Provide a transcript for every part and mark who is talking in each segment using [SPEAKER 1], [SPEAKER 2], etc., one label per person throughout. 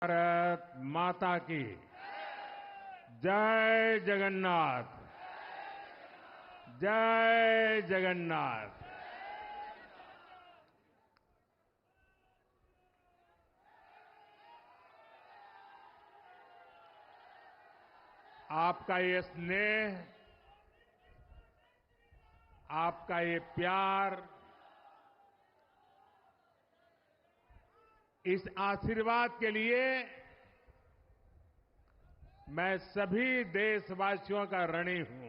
[SPEAKER 1] भारत माता की जय जगन्नाथ। जय जगन्नाथ। आपका ये स्नेह, आपका ये प्यार, इस आशीर्वाद के लिए मैं सभी देशवासियों का ऋणी हूं।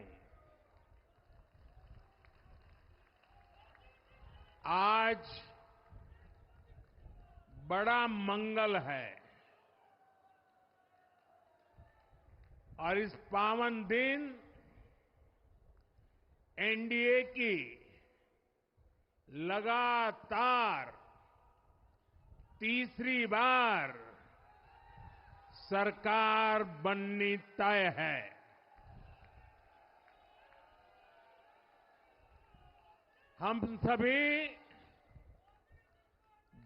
[SPEAKER 1] आज बड़ा मंगल है और इस पावन दिन एनडीए की लगातार तीसरी बार सरकार बननी तय है। हम सभी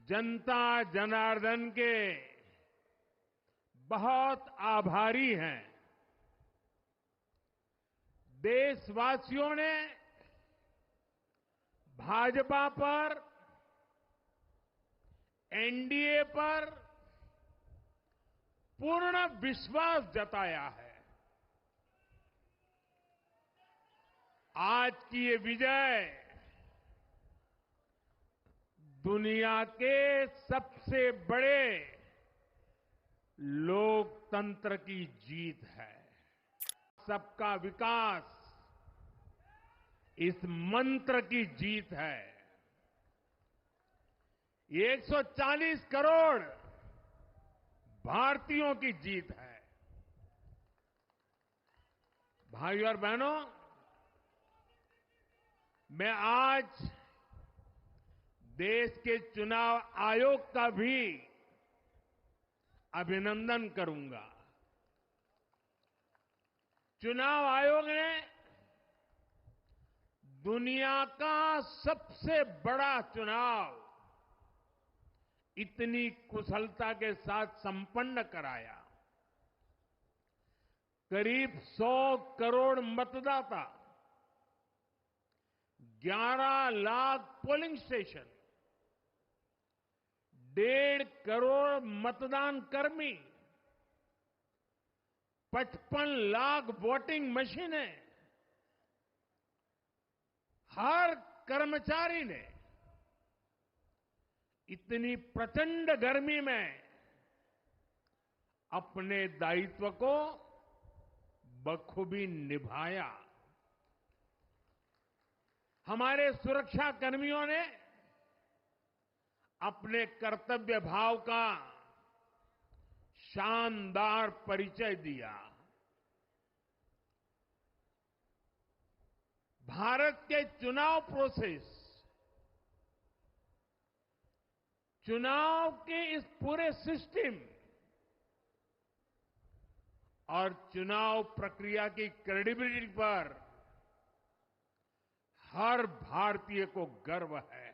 [SPEAKER 1] जनता जनार्दन के बहुत आभारी हैं। देशवासियों ने भाजपा पर, एनडीए पर पूर्ण विश्वास जताया है। आज की ये विजय दुनिया के सबसे बड़े लोकतंत्र की जीत है। सबका विकास इस मंत्र की जीत है। ये 140 करोड़ भारतीयों की जीत है। भाइयों और बहनों, मैं आज देश के चुनाव आयोग का भी अभिनंदन करूंगा। चुनाव आयोग ने दुनिया का सबसे बड़ा चुनाव इतनी कुशलता के साथ संपन्न कराया। करीब 100 करोड़ मतदाता, 11 लाख पोलिंग स्टेशन, 1.5 करोड़ मतदान कर्मी, 55 लाख वोटिंग मशीनें, हर कर्मचारी ने इतनी प्रचंड गर्मी में अपने दायित्व को बखूबी निभाया। हमारे सुरक्षा कर्मियों ने अपने कर्तव्य भाव का शानदार परिचय दिया। भारत के चुनाव प्रोसेस, चुनाव के इस पूरे सिस्टम और चुनाव प्रक्रिया की क्रेडिबिलिटी पर हर भारतीय को गर्व है।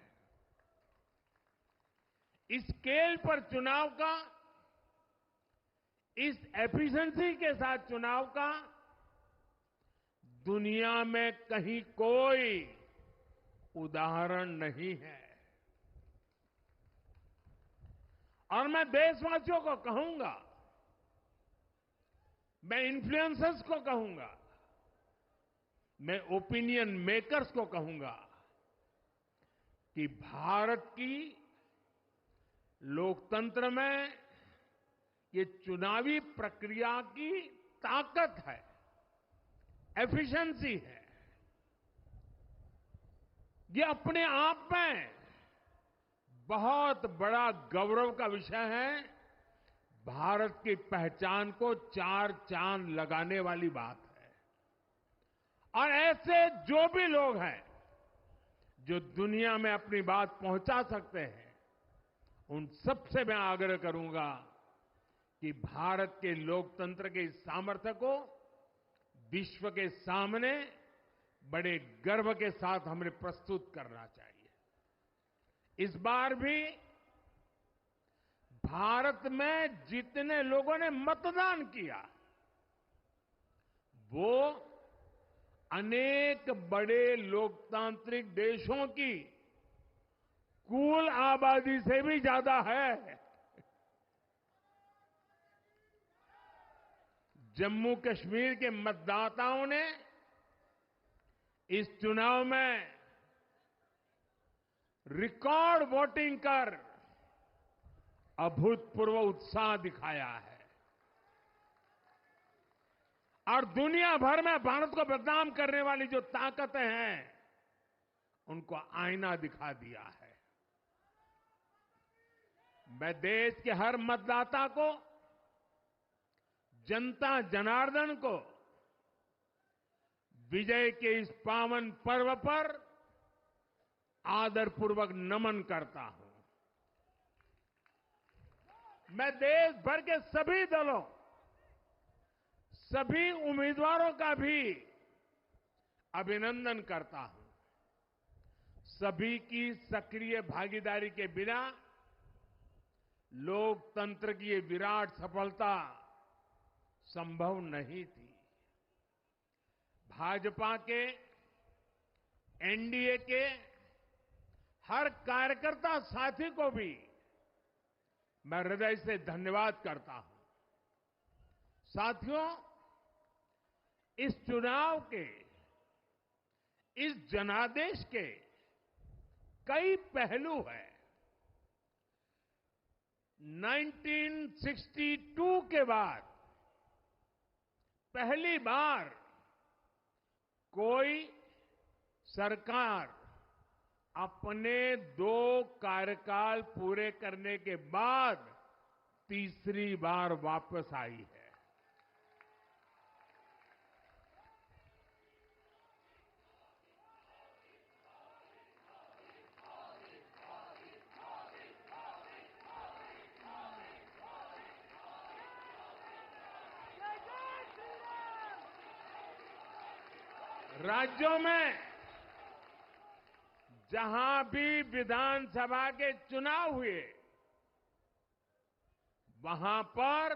[SPEAKER 1] इस स्केल पर चुनाव का, इस एफिशिएंसी के साथ चुनाव का दुनिया में कहीं कोई उदाहरण नहीं है। और मैं देशवासियों को कहूंगा, मैं इन्फ्लुएंसर्स को कहूंगा, मैं ओपिनियन मेकर्स को कहूंगा कि भारत की लोकतंत्र में ये चुनावी प्रक्रिया की ताकत है, एफिशिएंसी है। ये अपने आप में बहुत बड़ा गौरव का विषय है। भारत की पहचान को 4 चांद लगाने वाली बात है। और ऐसे जो भी लोग हैं जो दुनिया में अपनी बात पहुंचा सकते हैं, उन सबसे मैं आग्रह करूंगा कि भारत के लोकतंत्र के इस सामर्थ्य को विश्व के सामने बड़े गर्व के साथ हमें प्रस्तुत करना चाहिए। इस बार भी भारत में जितने लोगों ने मतदान किया वो अनेक बड़े लोकतांत्रिक देशों की कुल आबादी से भी ज्यादा है। जम्मू कश्मीर के मतदाताओं ने इस चुनाव में रिकॉर्ड वोटिंग कर अभूतपूर्व उत्साह दिखाया है और दुनिया भर में भारत को बदनाम करने वाली जो ताकतें हैं उनको आईना दिखा दिया है। मैं देश के हर मतदाता को, जनता जनार्दन को विजय के इस पावन पर्व पर आदरपूर्वक नमन करता हूं। मैं देश भर के सभी दलों, सभी उम्मीदवारों का भी अभिनंदन करता हूं। सभी की सक्रिय भागीदारी के बिना लोकतंत्र की ये विराट सफलता संभव नहीं थी। भाजपा के, एनडीए के हर कार्यकर्ता साथी को भी मैं हृदय से धन्यवाद करता हूं। साथियों, इस चुनाव के, इस जनादेश के कई पहलू हैं। 1962 के बाद पहली बार कोई सरकार अपने 2 कार्यकाल पूरे करने के बाद तीसरी बार वापस आई है। राज्यों में जहां भी विधानसभा के चुनाव हुए वहां पर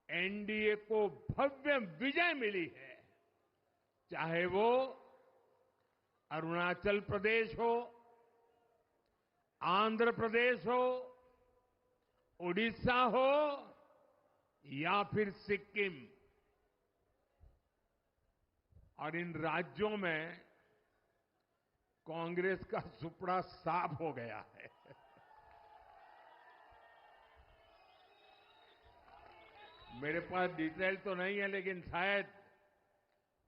[SPEAKER 1] एनडीए को भव्य विजय मिली है। चाहे वो अरुणाचल प्रदेश हो, आंध्र प्रदेश हो, उड़ीसा हो या फिर सिक्किम। और इन राज्यों में कांग्रेस का सुपड़ा साफ हो गया है। मेरे पास डिटेल तो नहीं है, लेकिन शायद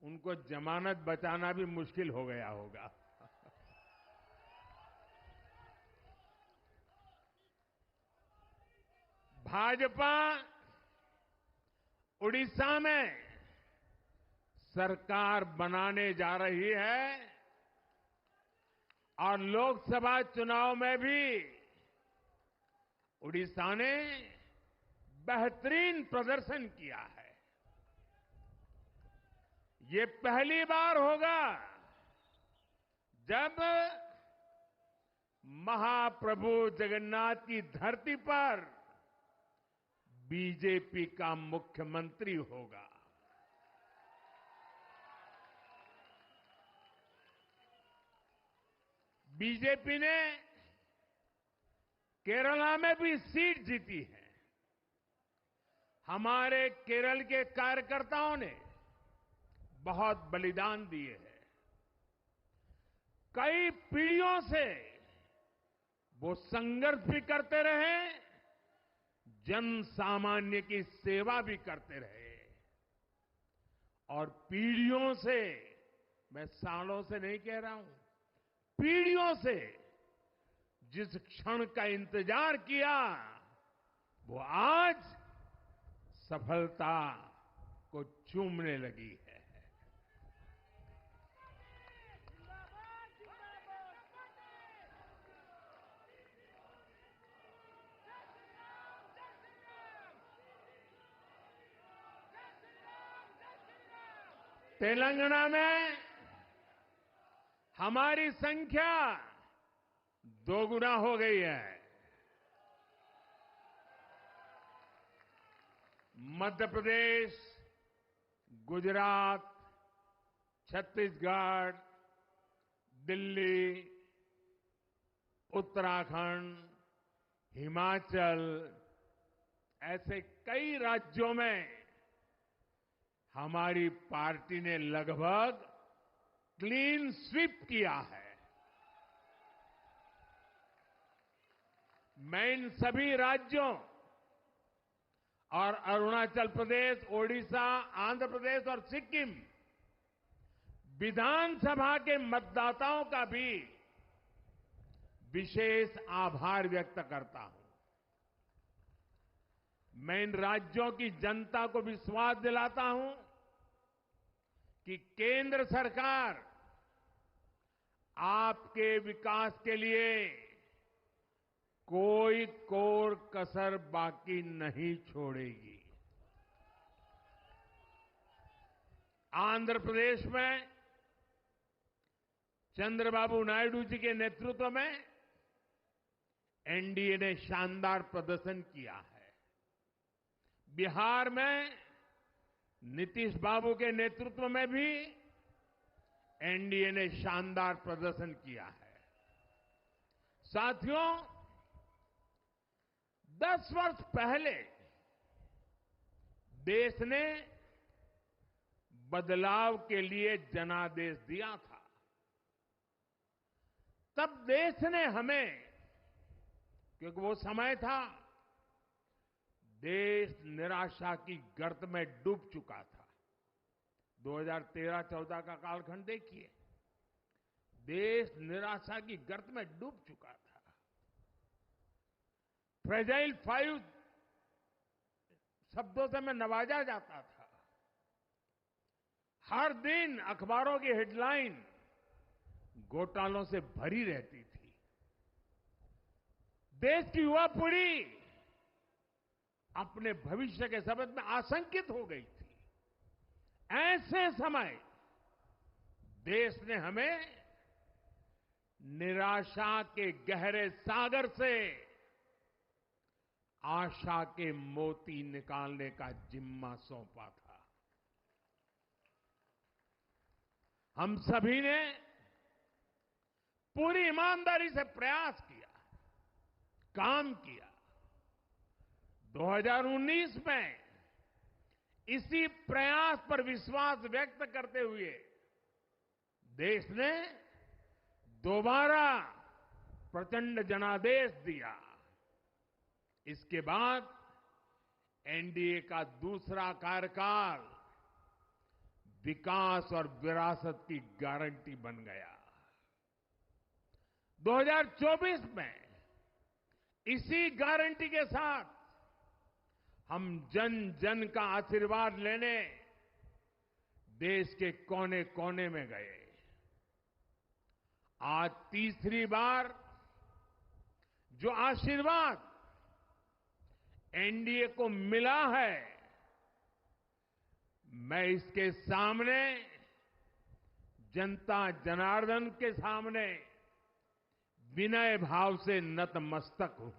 [SPEAKER 1] उनको जमानत बचाना भी मुश्किल हो गया होगा। भाजपा उड़ीसा में सरकार बनाने जा रही है और लोकसभा चुनाव में भी उड़ीसा ने बेहतरीन प्रदर्शन किया है। ये पहली बार होगा जब महाप्रभु जगन्नाथ की धरती पर बीजेपी का मुख्यमंत्री होगा। बीजेपी ने केरला में भी सीट जीती है। हमारे केरल के कार्यकर्ताओं ने बहुत बलिदान दिए हैं। कई पीढ़ियों से वो संघर्ष भी करते रहे, जन सामान्य की सेवा भी करते रहे और पीढ़ियों से, मैं सालों से नहीं कह रहा हूं, पीढ़ियों से जिस क्षण का इंतजार किया वो आज सफलता को चूमने लगी है। तेलंगाना में हमारी संख्या दोगुना हो गई है। मध्य प्रदेश, गुजरात, छत्तीसगढ़, दिल्ली, उत्तराखंड, हिमाचल, ऐसे कई राज्यों में हमारी पार्टी ने लगभग क्लीन स्वीप किया है। मैं इन सभी राज्यों और अरुणाचल प्रदेश, ओडिशा, आंध्र प्रदेश और सिक्किम विधानसभा के मतदाताओं का भी विशेष आभार व्यक्त करता हूं। मैं इन राज्यों की जनता को विश्वास दिलाता हूं कि केंद्र सरकार आपके विकास के लिए कोई कोर कसर बाकी नहीं छोड़ेगी। आंध्र प्रदेश में चंद्रबाबू नायडू जी के नेतृत्व में एनडीए ने शानदार प्रदर्शन किया है। बिहार में नीतीश बाबू के नेतृत्व में भी एनडीए ने शानदार प्रदर्शन किया है। साथियों, 10 वर्ष पहले देश ने बदलाव के लिए जनादेश दिया था। तब देश ने हमें, क्योंकि वो समय था देश निराशा की गर्त में डूब चुका था। 2013-14 का कालखंड देखिए, देश निराशा की गर्त में डूब चुका था। फ्रेजाइल 5 शब्दों से मैं नवाजा जाता था। हर दिन अखबारों की हेडलाइन घोटालों से भरी रहती थी। देश की युवा पीढ़ी अपने भविष्य के संबंध में आशंकित हो गई थी। ऐसे समय देश ने हमें निराशा के गहरे सागर से आशा के मोती निकालने का जिम्मा सौंपा था। हम सभी ने पूरी ईमानदारी से प्रयास किया, काम किया। 2019 में इसी प्रयास पर विश्वास व्यक्त करते हुए देश ने दोबारा प्रचंड जनादेश दिया। इसके बाद एनडीए का दूसरा कार्यकाल विकास और विरासत की गारंटी बन गया। 2024 में इसी गारंटी के साथ हम जन जन का आशीर्वाद लेने देश के कोने कोने में गए। आज तीसरी बार जो आशीर्वाद एनडीए को मिला है, मैं इसके सामने, जनता जनार्दन के सामने विनय भाव से नतमस्तक हूं।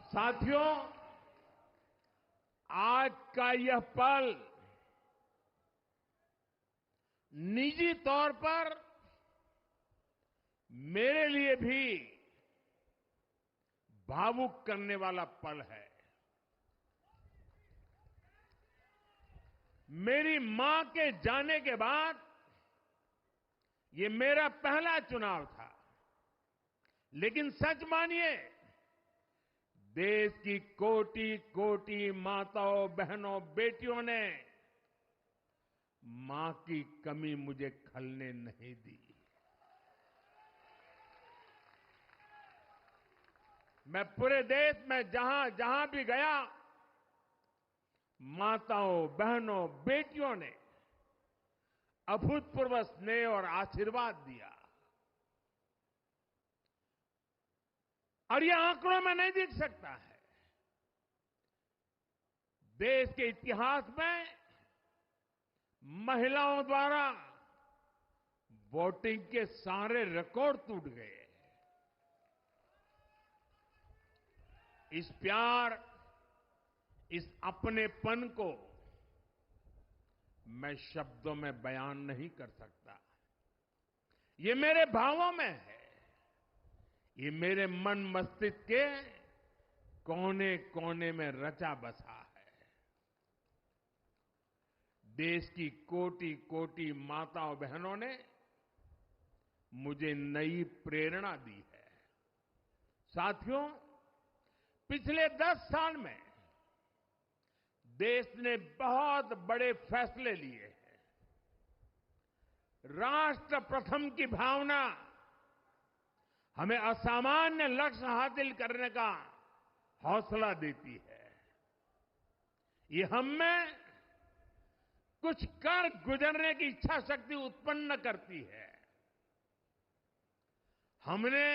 [SPEAKER 1] साथियों, आज का यह पल निजी तौर पर मेरे लिए भी भावुक करने वाला पल है। मेरी मां के जाने के बाद ये मेरा पहला चुनाव था, लेकिन सच मानिए, देश की कोटि कोटि माताओं, बहनों, बेटियों ने मां की कमी मुझे खलने नहीं दी। मैं पूरे देश में जहां जहां भी गया, माताओं, बहनों, बेटियों ने अभूतपूर्व स्नेह और आशीर्वाद दिया। और यह आंकड़ों में नहीं दिख सकता है। देश के इतिहास में महिलाओं द्वारा वोटिंग के सारे रिकॉर्ड टूट गए। इस प्यार, इस अपनेपन को मैं शब्दों में बयान नहीं कर सकता। ये मेरे भावों में है। ये मेरे मन मस्तिष्क के कोने कोने में रचा बसा है। देश की कोटि कोटि माताओं बहनों ने मुझे नई प्रेरणा दी है। साथियों, पिछले 10 साल में देश ने बहुत बड़े फैसले लिए हैं। राष्ट्र प्रथम की भावना हमें असामान्य लक्ष्य हासिल करने का हौसला देती है। ये हम में कुछ कर गुजरने की इच्छा शक्ति उत्पन्न करती है। हमने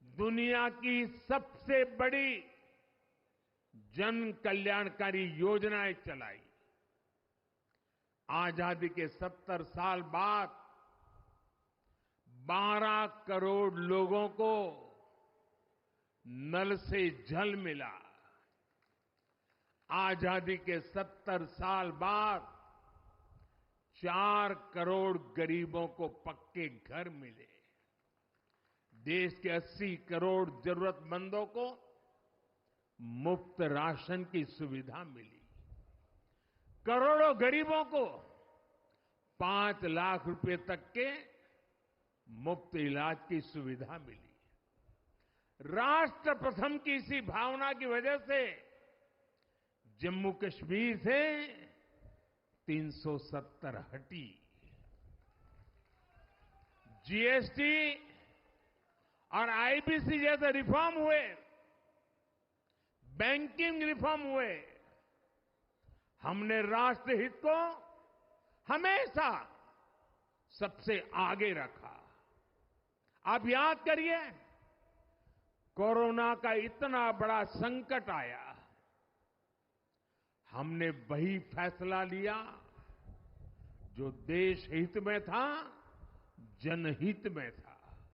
[SPEAKER 1] दुनिया की सबसे बड़ी जन कल्याणकारी योजनाएं चलाई। आजादी के 70 साल बाद 12 करोड़ लोगों को नल से जल मिला। आजादी के 70 साल बाद 4 करोड़ गरीबों को पक्के घर मिले। देश के 80 करोड़ जरूरतमंदों को मुफ्त राशन की सुविधा मिली। करोड़ों गरीबों को 5 लाख रुपए तक के मुफ्त इलाज की सुविधा मिली। राष्ट्र प्रथम की इसी भावना की वजह से जम्मू कश्मीर से 370 हटी। जीएसटी और आईबीसी जैसे रिफॉर्म हुए, बैंकिंग रिफॉर्म हुए। हमने राष्ट्रहित को हमेशा सबसे आगे रखा। आप याद करिए, कोरोना का इतना बड़ा संकट आया, हमने वही फैसला लिया जो देश हित में था, जनहित में था।